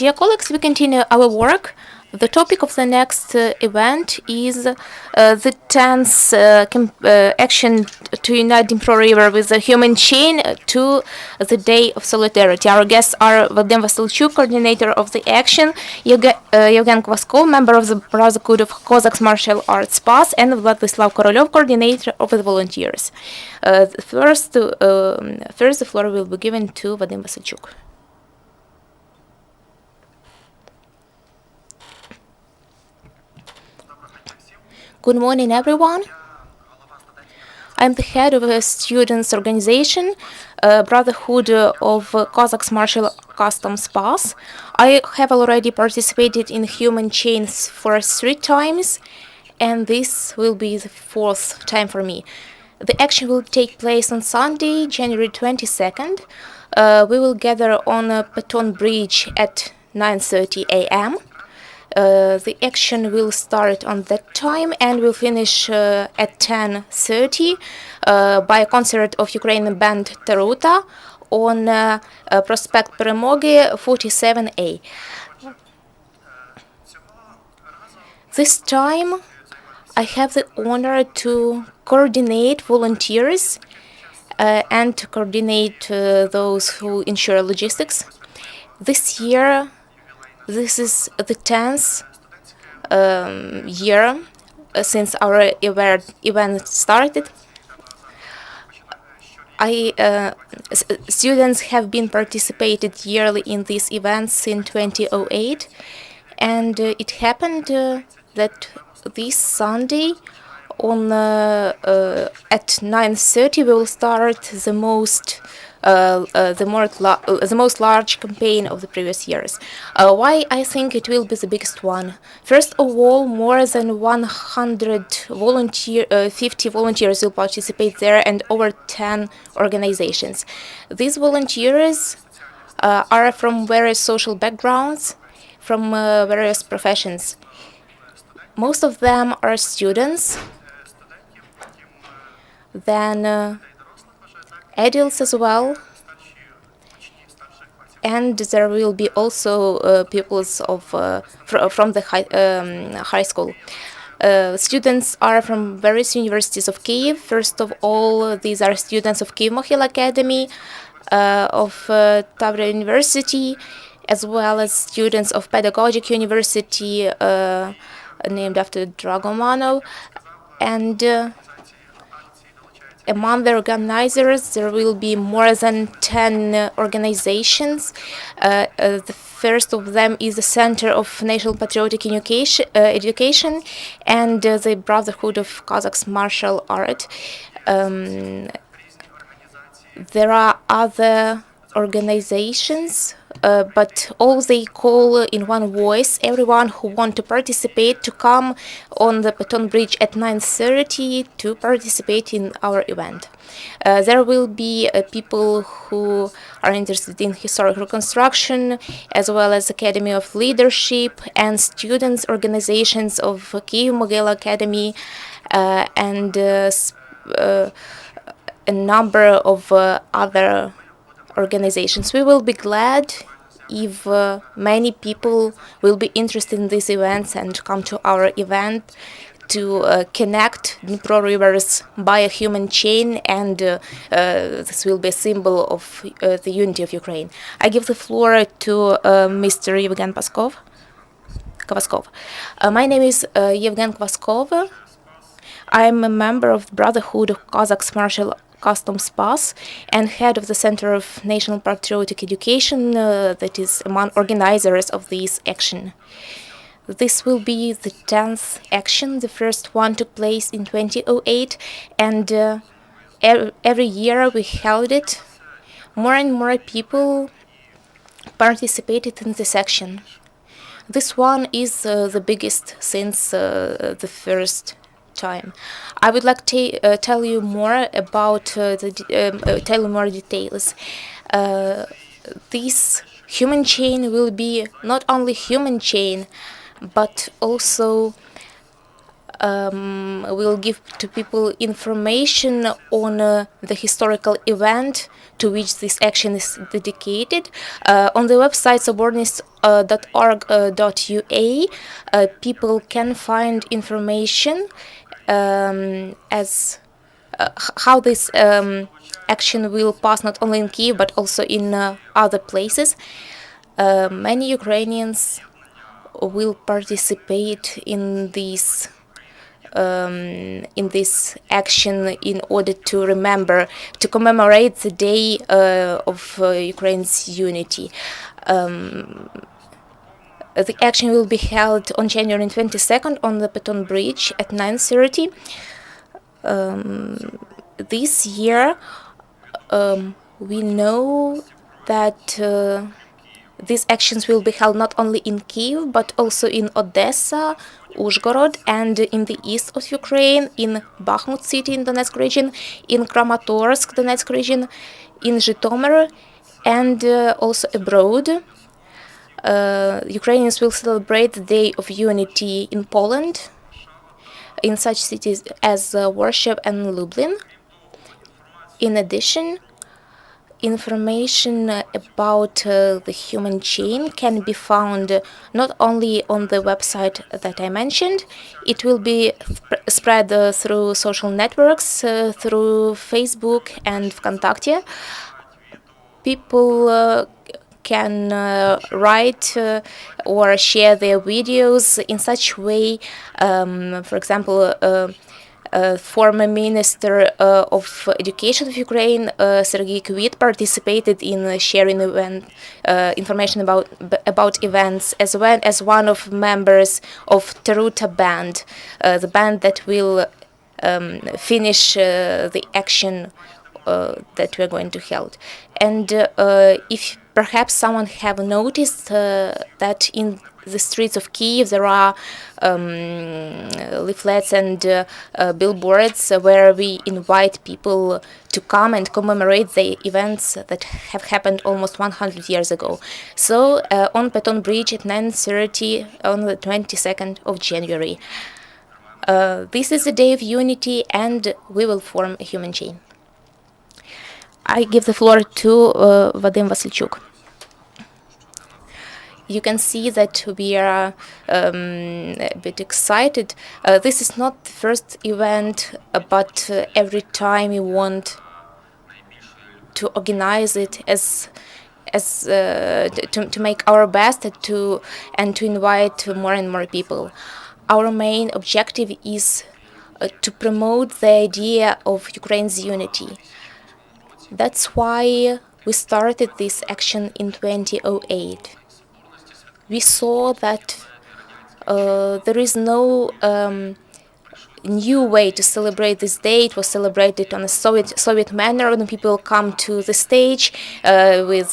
Dear colleagues, we continue our work. The topic of the next event is the 10th action to unite Dnipro River with the human chain to the Day of Solidarity. Our guests are Vadym Vasylchuk, coordinator of the action, Eugene Kvaskov, member of the Brotherhood of Cossack martial arts SPAS, and Vladyslav Korolyov, coordinator of the volunteers. First, the floor will be given to Vadym Vasylchuk. Good morning, everyone. I'm the head of a students' organization, Brotherhood of Cossack martial customs SPAS. I have already participated in human chains for 3 times, and this will be the 4th time for me. The action will take place on Sunday, January 22nd. We will gather on Patton Bridge at 9:30 a.m. The action will start on that time and will finish at 10:30 by a concert of Ukrainian band Taruta on Prospect Перемоги 47A. This time I have the honor to coordinate volunteers and to coordinate those who ensure logistics. This year, this is the 10th year since our event started. Students have been participated yearly in these events since 2008, and it happened that this Sunday on at 9:30 we will start the most large campaign of the previous years. Why I think it will be the biggest one? First of all, more than 50 volunteers will participate there, and over 10 organizations. These volunteers are from various social backgrounds, from various professions. Most of them are students, then adults as well, and there will be also pupils of from the high school. Students are from various universities of Kyiv. First of all, these are students of Kyiv Mohyla Academy, of Tavria University, as well as students of Pedagogic University named after Dragomanov, and among the organizers, there will be more than 10 organizations. The first of them is the Center of National Patriotic Education and the Brotherhood of Cossack martial art. There are other organizations, but all they call in one voice everyone who want to participate to come on the Patton Bridge at 9:30 to participate in our event. There will be people who are interested in historic reconstruction, as well as Academy of Leadership and students organizations of Kyiv Mohyla Academy and a number of other organizations. We will be glad if many people will be interested in these events and come to our event to connect Dnipro rivers by a human chain, and this will be a symbol of the unity of Ukraine. I give the floor to Mr. Eugene Kvaskov. My name is Eugene Kvaskov. I'm a member of the Brotherhood of Cossack martial customs SPAS and head of the Center of National Patriotic Education, that is among organizers of this action. This will be the 10th action. The first one took place in 2008, and every year we held it. More and more people participated in this action. This one is the biggest since the first time. I would like to tell you more about tell you more details. This human chain will be not only human chain, but also will give to people information on the historical event to which this action is dedicated. On the website sobornist.org.ua, people can find information as how this action will pass not only in Kiev but also in other places. Many Ukrainians will participate in this action in order to commemorate the day of Ukraine's unity. The action will be held on January 22nd on the Patton Bridge at 9:30. This year, we know that these actions will be held not only in Kiev but also in Odessa, Uzhgorod, and in the east of Ukraine, in Bakhmut city in Donetsk region, in Kramatorsk, Donetsk region, in Zhytomyr, and also abroad. Ukrainians will celebrate the Day of Unity in Poland, in such cities as Warsaw and Lublin. In addition, information about the human chain can be found not only on the website that I mentioned. It will be spread through social networks, through Facebook and Vkontakte. People can write or share their videos in such way. For example, former Minister of Education of Ukraine, Sergei Kvit, participated in sharing information about events, as well as one of members of Teruta band, the band that will finish the action that we're going to hold. And if perhaps someone have noticed that in the streets of Kiev there are leaflets and billboards where we invite people to come and commemorate the events that have happened almost 100 years ago. So on Patton Bridge at 9:30 on the 22nd of January. This is the Day of Unity, and we will form a human chain. I give the floor to Vadym Vasylchuk. You can see that we are a bit excited. This is not the first event, but every time we want to organize it to make our best to invite more and more people. Our main objective is to promote the idea of Ukraine's unity. That's why we started this action in 2008. We saw that there is no new way to celebrate this day. It was celebrated on a Soviet manner when people come to the stage with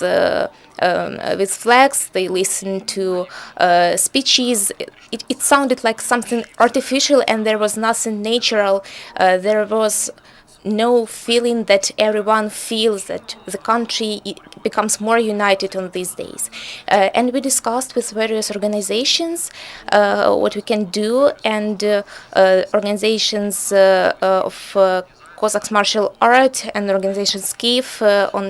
flags. They listen to speeches. It sounded like something artificial, and there was nothing natural. There was no feeling that everyone feels that the country becomes more united on these days. And we discussed with various organizations what we can do, and organizations of Cossacks martial art and organizations Kiev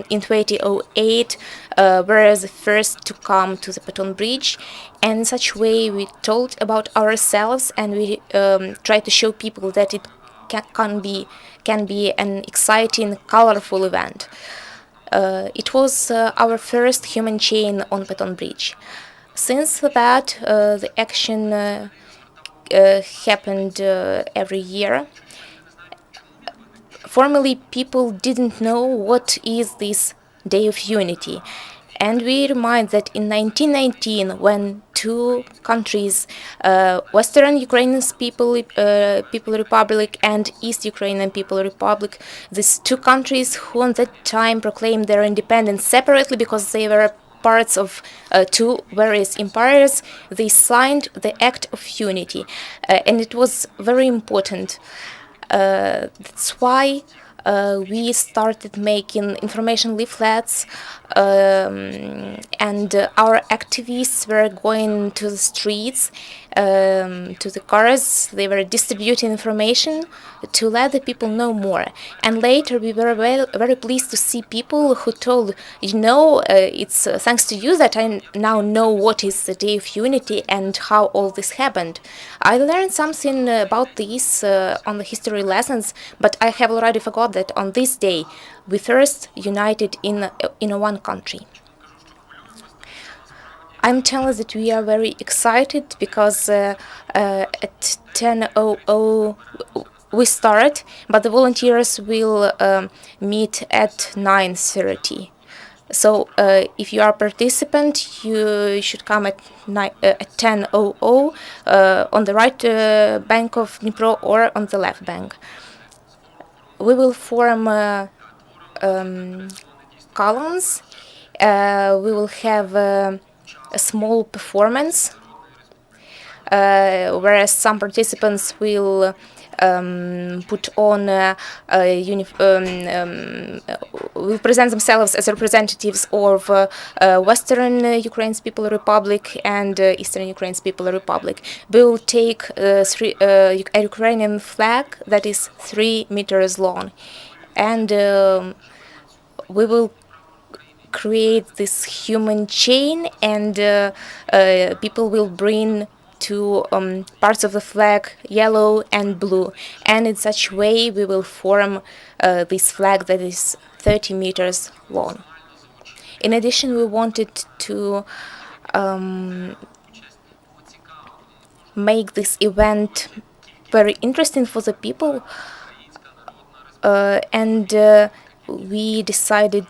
in 2008 were the first to come to the Patton Bridge. And in such way we told about ourselves, and we tried to show people that it can be an exciting, colorful event. It was our first human chain on Patton Bridge. Since that, the action happened every year. Formerly, people didn't know what is this Day of Unity. And we remind that in 1919, when two countries, Western Ukrainian People Republic and East Ukrainian People Republic, these two countries who at that time proclaimed their independence separately because they were parts of two various empires, they signed the Act of Unity. And it was very important. That's why we started making information leaflets, and our activists were going to the streets, to the cars. They were distributing information to let the people know more. And later we were very pleased to see people who told, it's thanks to you that I now know what is the Day of Unity and how all this happened. I learned something about this on the history lessons, but I have already forgot that on this day we first united in one country. I'm telling that we are very excited because at 10:00 we start, but the volunteers will meet at 9:30. So if you are a participant, you should come at 10:00 on the right bank of Dnipro or on the left bank. We will form columns. We will have a small performance, whereas some participants will put on will present themselves as representatives of Western Ukraine's People Republic and Eastern Ukraine's People Republic. We will take a Ukrainian flag that is 3 meters long, and we will create this human chain, and people will bring two parts of the flag, yellow and blue, and in such way we will form this flag that is 30 meters long. In addition, we wanted to make this event very interesting for the people, and we decided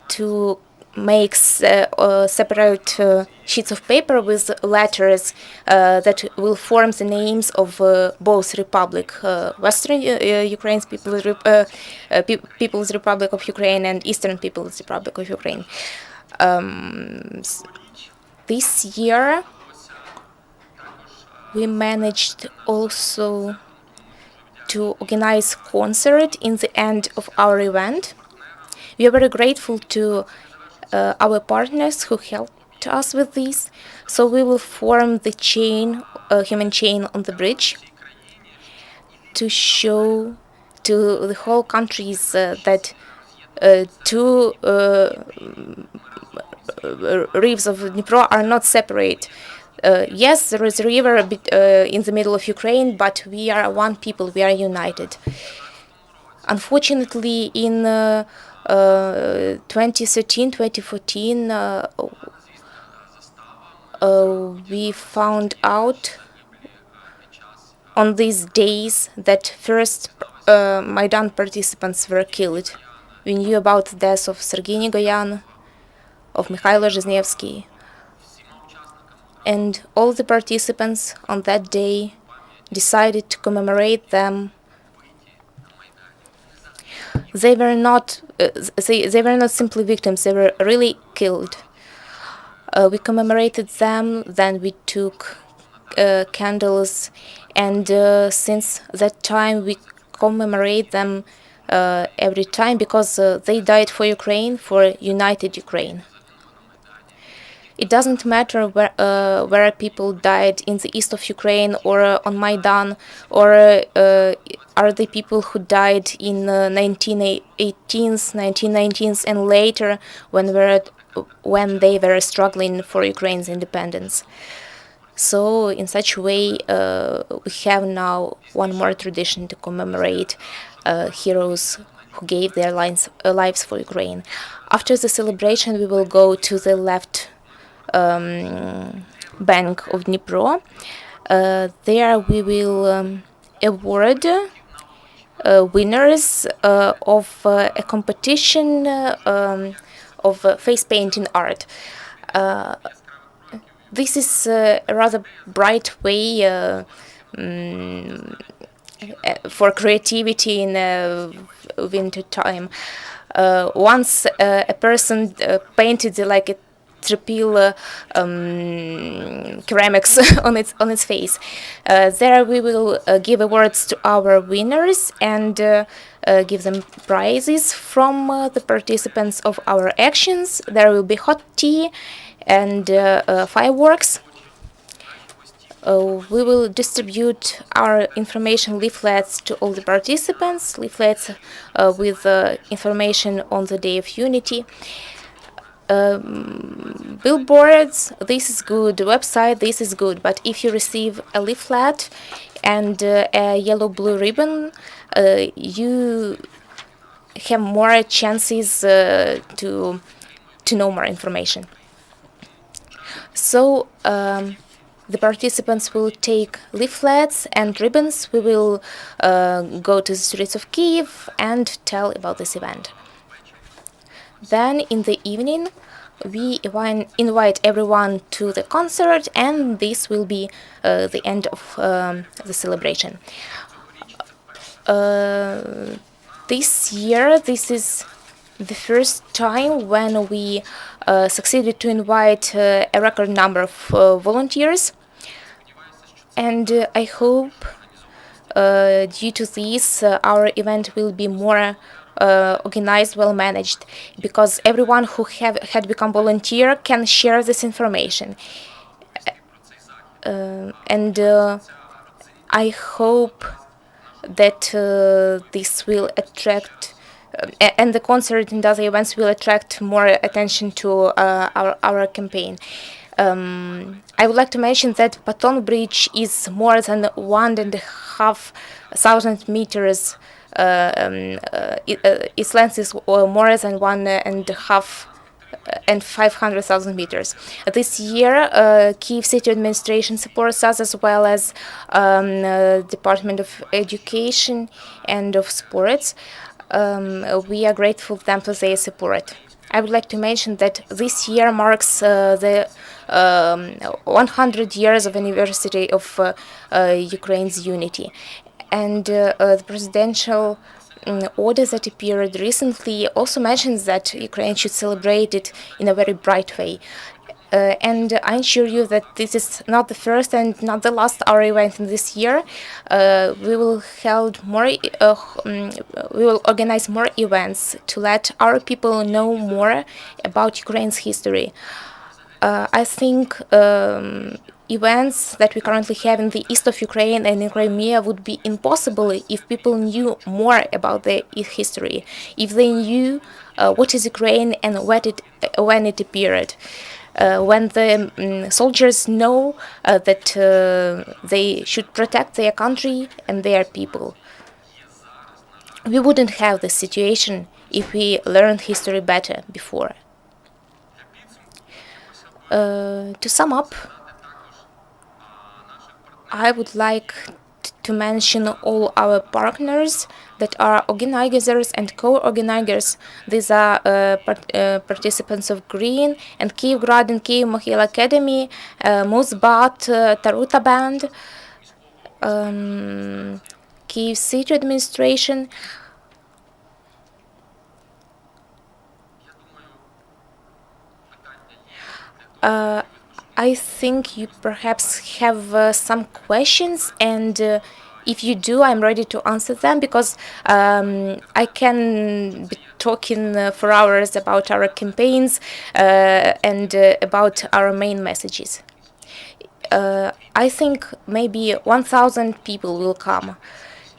to make separate sheets of paper with letters that will form the names of both republic, Western Ukraine's People's Republic of Ukraine and Eastern People's Republic of Ukraine. This year we managed also to organize concert in the end of our event. We are very grateful to our partners who helped us with this. So we will form the chain, human chain on the bridge, to show to the whole countries that two rivers of Dnipro are not separate. Yes, there is a river a bit in the middle of Ukraine, but we are one people, we are united. Unfortunately, in 2013, 2014, we found out on these days that first Maidan participants were killed. We knew about the death of Sergei Nigoyan, of Mikhailo Zhiznievsky, and all the participants on that day decided to commemorate them. They were not simply victims, they were really killed. We commemorated them, then we took candles, and since that time we commemorate them every time, because they died for Ukraine, for united Ukraine. It doesn't matter where people died, in the east of Ukraine or on Maidan, or are the people who died in 1918s, 1919s, and later when they were struggling for Ukraine's independence. So in such a way, we have now one more tradition to commemorate heroes who gave their lives for Ukraine. After the celebration, we will go to the left bank of Dnipro. There we will award winners of a competition of face painting art. This is a rather bright way for creativity in winter time. Once a person painted like a triple ceramics on its face. There we will give awards to our winners and give them prizes from the participants of our actions. There will be hot tea and fireworks. We will distribute our information leaflets to all the participants, leaflets with information on the Day of Unity. Billboards, this is good. Website, this is good. But if you receive a leaflet and a yellow-blue ribbon, you have more chances to know more information. So the participants will take leaflets and ribbons. We will go to the streets of Kiev and tell about this event. Then in the evening, we invite everyone to the concert, and this will be the end of the celebration. This year, this is the first time when we succeeded to invite a record number of volunteers. And I hope due to this, our event will be more organized, well managed, because everyone who had become volunteer can share this information. And I hope that this will attract, and the concert and other events will attract more attention to our campaign. I would like to mention that Patton Bridge is more than 1,500 meters. Its length is more than 1.5 and 500,000 meters. This year, Kiev City Administration supports us, as well as Department of Education and of Sports. We are grateful to them for their support. I would like to mention that this year marks the 100 years of anniversary of Ukraine's unity. And the presidential order that appeared recently also mentions that Ukraine should celebrate it in a very bright way. And I assure you that this is not the first and not the last our event in this year. We will organize more events to let our people know more about Ukraine's history. I think events that we currently have in the east of Ukraine and in Crimea would be impossible if people knew more about their history, if they knew what is Ukraine and when it appeared. When the soldiers know that they should protect their country and their people. We wouldn't have this situation if we learned history better before. To sum up, I would like to mention all our partners that are organizers and co-organizers. These are participants of Green and Kyivgrad and Kyiv Mohyla Academy, Muzbat, Taruta Band, Kyiv City Administration. I think you perhaps have some questions, and if you do, I'm ready to answer them, because I can be talking for hours about our campaigns and about our main messages. I think maybe 1,000 people will come.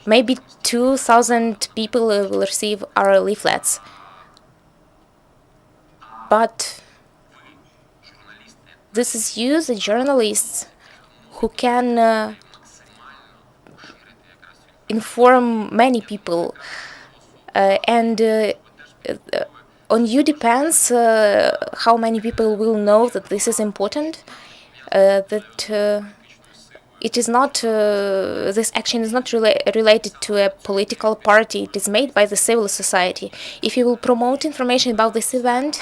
Maybe 2,000 people will receive our leaflets. But this is you, the journalists, who can inform many people, and on you depends how many people will know that this is important, that it is not, this action is not related to a political party. It is made by the civil society. If you will promote information about this event,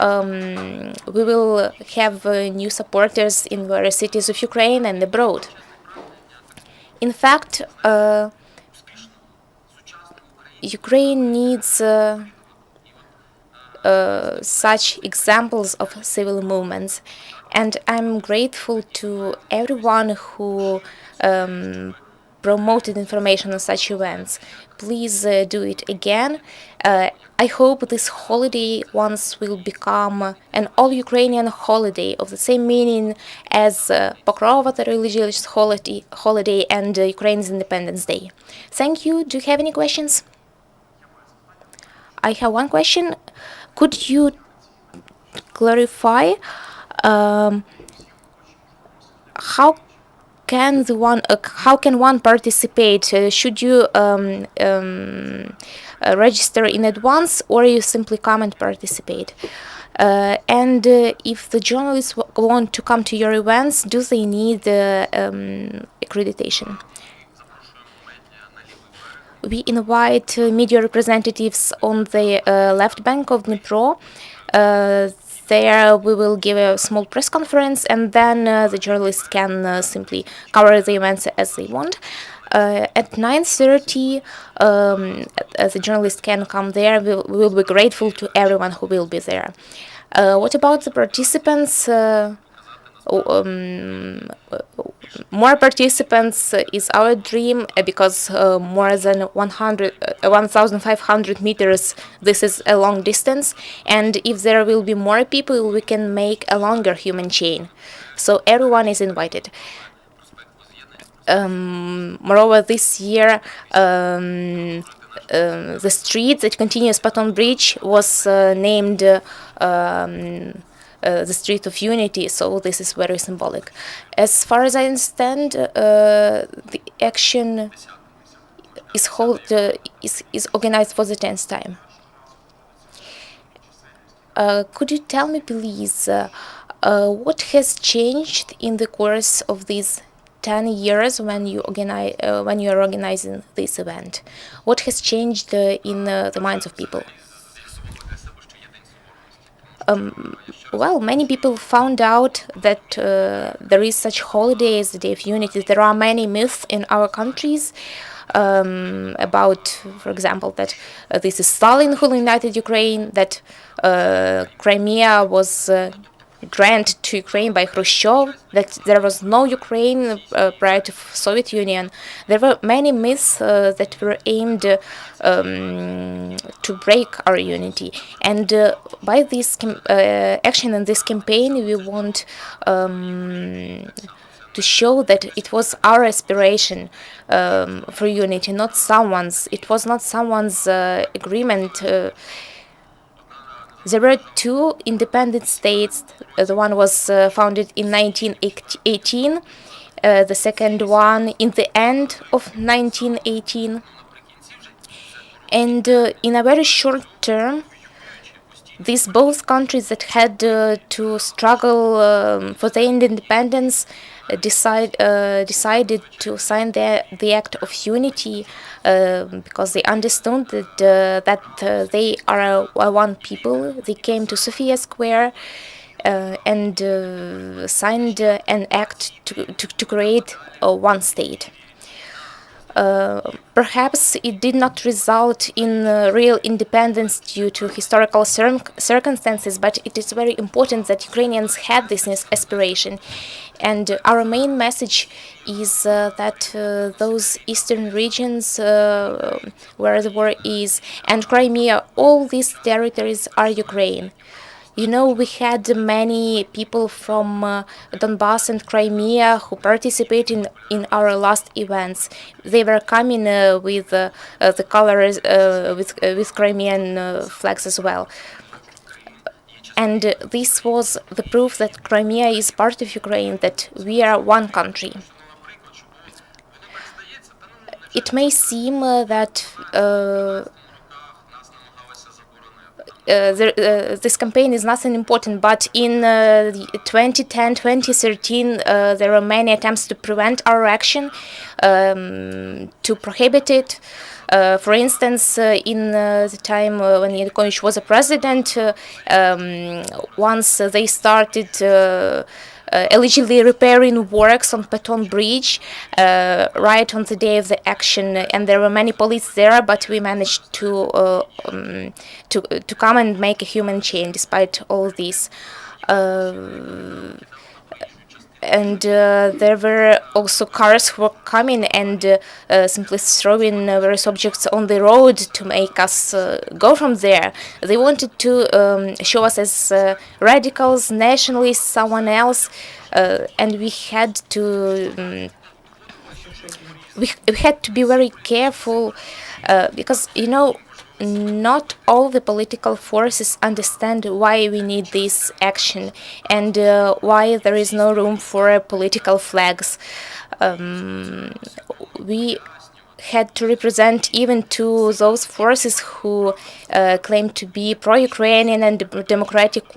we will have new supporters in various cities of Ukraine and abroad. In fact, Ukraine needs such examples of civil movements, And I'm grateful to everyone who promoted information on such events. Please do it again. I hope this holiday once will become an all-Ukrainian holiday of the same meaning as Pokrova, the religious holiday, and Ukraine's Independence Day. Thank you. Do you have any questions? I have one question. Could you clarify um, how how can one participate? Should you register in advance, or you simply come and participate? And if the journalists want to come to your events, do they need accreditation? We invite media representatives on the left bank of Dnipro. There we will give a small press conference, and then the journalists can simply cover the events as they want. At 9:30, the journalists can come there. We will be grateful to everyone who will be there. What about the participants? More participants is our dream because more than 1,500 meters, this is a long distance, and if there will be more people, we can make a longer human chain. So everyone is invited. Moreover, this year, the street that continues Patton Bridge was named the Street of Unity, so this is very symbolic. As far as I understand, the action is organized for the 10th time. Could you tell me, please, what has changed in the course of these 10 years when you are organizing this event? What has changed in the minds of people? Well, many people found out that there is such holiday as the Day of Unity. There are many myths in our countries about, for example, that this is Stalin who united Ukraine, that Crimea was granted to Ukraine by Khrushchev, that there was no Ukraine prior to Soviet Union. There were many myths that were aimed to break our unity. And by this action and this campaign, we want to show that it was our aspiration for unity, not someone's. It was not someone's agreement. There were two independent states. The one was founded in 1918, the second one in the end of 1918. And in a very short term, these both countries that had to struggle for their independence decided to sign the Act of Unity because they understood that they are one people. They came to Sofia Square and signed an act to create one state. Perhaps it did not result in real independence due to historical circumstances, but it is very important that Ukrainians had this aspiration. And our main message is that those eastern regions where the war is, and Crimea, all these territories are Ukraine. You know, we had many people from Donbass and Crimea who participated in our last events. They were coming with the colors, with Crimean flags as well. And this was the proof that Crimea is part of Ukraine, that we are one country. It may seem that this campaign is nothing important, but in 2010, 2013, there were many attempts to prevent our action, to prohibit it. For instance, in the time when Yanukovych was a president, once they started allegedly repairing works on Patton Bridge right on the day of the action, and there were many police there, but we managed to come and make a human chain despite all this. And there were also cars who were coming and simply throwing various objects on the road to make us go from there. They wanted to show us as radicals, nationalists, someone else, and we had to be very careful because not all the political forces understand why we need this action and why there is no room for political flags. We had to represent even to those forces who claim to be pro-Ukrainian and democratic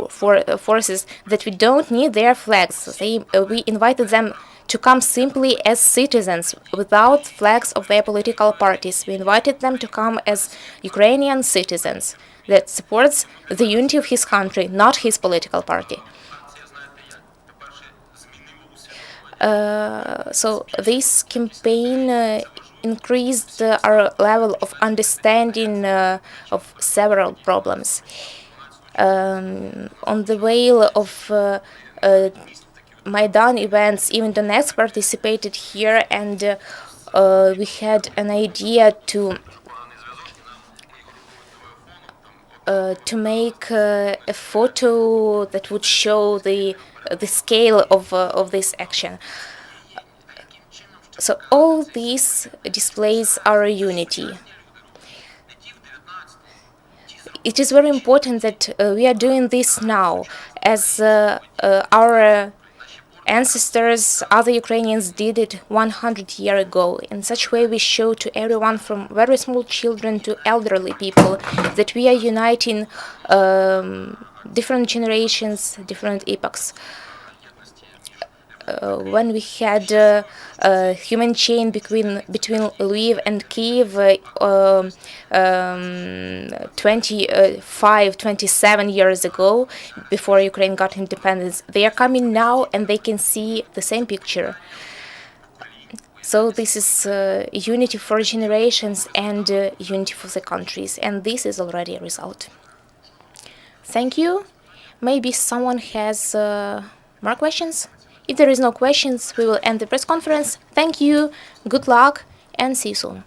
forces that we don't need their flags. We invited them to come simply as citizens without flags of their political parties. We invited them to come as Ukrainian citizens that supports the unity of his country, not his political party. So this campaign increased our level of understanding of several problems. On the veil of Maidan events, even Donetsk participated here, and we had an idea to make a photo that would show the scale of this action. So all this displays our unity. It is very important that we are doing this now, as our ancestors, other Ukrainians, did it 100 years ago. In such way, we show to everyone, from very small children to elderly people, that we are uniting different generations, different epochs. When we had a human chain between Lviv and Kiev 27 years ago, before Ukraine got independence, they are coming now and they can see the same picture. So this is unity for generations and unity for the countries, and this is already a result. Thank you. Maybe someone has more questions? If there is no questions, we will end the press conference. Thank you, good luck, and see you soon.